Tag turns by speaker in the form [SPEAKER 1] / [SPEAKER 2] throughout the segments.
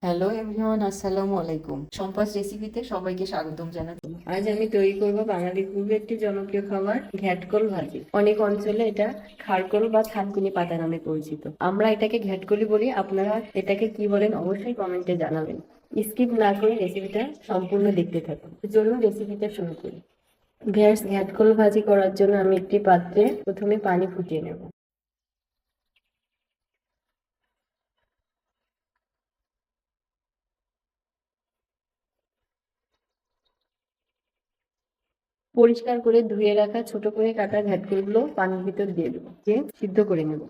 [SPEAKER 1] Hello everyone, আসসালামু আলাইকুম। সম্পাস রেসিপিতে সবাইকে স্বাগতম জানাচ্ছি। আজ আমি তৈরি করব বাঙালির খুবই একটি জনপ্রিয় খাবার, ঘ্যাটকল ভাজি। অনেক অঞ্চলে এটা খারকল বা থানকুনি পাতা নামে পরিচিত। আমরা এটাকে ঘ্যাটকলি বলি। আপনারা এটাকে কি বলেন অবশ্যই কমেন্টে জানাবেন। স্কিপ না করে রেসিপিটা সম্পূর্ণ দেখতে থাকুন। চলুন রেসিপিটা শুরু করি। ঘ্যাটকল ভাজি করার জন্য আমি একটি পাত্রে প্রথমে পানি ফুটিয়ে নেব। পরিষ্কার করে ধুয়ে রাখা ছোট করে কাটা ঘ্যাটকলগুলো পানির ভিতর দিয়ে দেবো, দিয়ে সিদ্ধ করে নেব।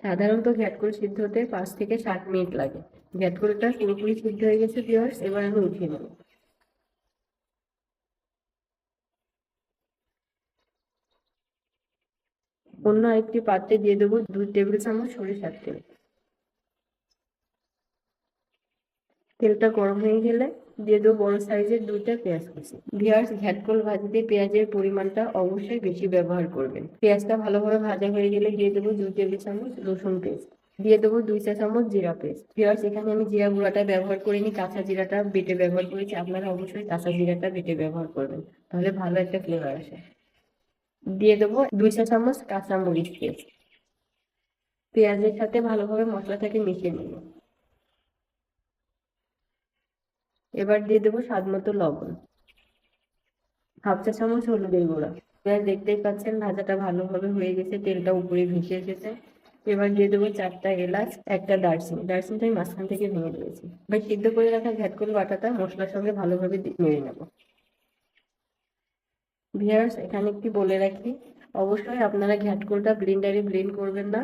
[SPEAKER 1] সাধারণত ঘ্যাটকল সিদ্ধ হতে 5 থেকে 7 মিনিট লাগে। ঘ্যাটকলটা পুরোপুরি সিদ্ধ হয়ে গেছে ভিউয়ার্স, এবার আমি উঠিয়ে নেব। অন্য আরেকটি পাত্রে দিয়ে দেবো 2 টেবিল চামচ সরিষার তেল। তেলটা গরম হয়ে গেলে দিয়ে দেবো বড় সাইজের 2টা পেঁয়াজ কুচি। ভিউয়ার্স, ঘ্যাটকল ভাজিতে পেঁয়াজের পরিমাণটা অবশ্যই বেশি ব্যবহার করবেন। পেঁয়াজটা ভালোভাবে ভাজা হয়ে গেলে দিয়ে দেবো 2 টেবিল চামচ রসুন পেস্ট। দিয়ে দেবো 2 চা চামচ জিরা পেস্ট। ভিউয়ার্স, এখানে আমি জিরা গুঁড়াটা ব্যবহার করিনি, কাঁচা জিরাটা বেটে ব্যবহার করেছি। আপনারা অবশ্যই কাঁচা জিরাটা বেটে ব্যবহার করবেন, তাহলে ভালো একটা ফ্লেভার আসে। দিয়ে দেবো 2 চা চামচ কাঁচা মরিচ পেস্ট। পেঁয়াজের সাথে ভালোভাবে মশলাটাকে মিশিয়ে নেব। এবার দিয়ে দেবো স্বাদ মতো লবণ, 1/2 চা চামচ হলুদের গুঁড়া। এবার দেখতেই পাচ্ছেন ভাজাটা ভালোভাবে হয়ে গেছে, তেলটা উপরে ভেসে এসেছে। এবার দিয়ে দেবো 4টা এলাচ, একটা দারচিনি। দারচিনিটা আমি মাঝখান থেকে ভেঙে দিয়েছি। এবার সিদ্ধ করে রাখা ঘ্যাটকল বাটাটা মশলার সঙ্গে ভালোভাবে নেড়ে নেব। ভিউয়ার্স, এখানে একটি বলে রাখি, অবশ্যই আপনারা ঘ্যাটকলটা ব্লেন্ডারে ব্লেন্ড করবেন না।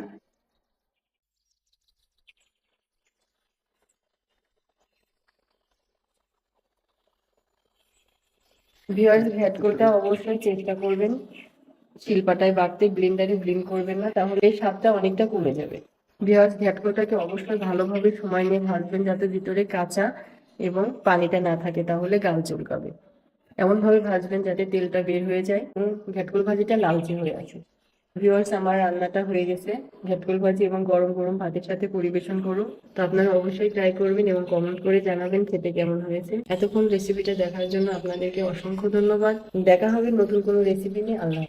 [SPEAKER 1] ভিউয়ার্স, ঘ্যাটকলটা অবশ্যই চেষ্টা করবেন শিলপাটায় বাটতে, ব্লেন্ডারে ব্লেন্ড করবেন না, তাহলে এই স্বাদটা অনেকটা কমে যাবে। ভিউয়ার্স, ঘ্যাটকলটাকে অবশ্যই ভালোভাবে সময় নিয়ে ভাজবেন, যাতে ভিতরে কাঁচা এবং পানিটা না থাকে, তাহলে গাল চুলকাবে। এমন ভাবে ভাজবেন যাতে তেলটা বের হয়ে যায় এবং ঘ্যাটকল ভাজিটা লালচে হয়ে আসে। ভিউয়ার্স, আমার রান্নাটা হয়ে গেছে। ঘ্যাটকল ভাজি এবং গরম গরম ভাতের সাথে পরিবেশন করুন। তো আপনারা অবশ্যই ট্রাই করবেন এবং কমেন্ট করে জানাবেন খেতে কেমন হয়েছে। এতক্ষণ রেসিপিটা দেখার জন্য আপনাদেরকে অসংখ্য ধন্যবাদ। দেখা হবে নতুন কোনো রেসিপি নিয়ে। আল্লাহ।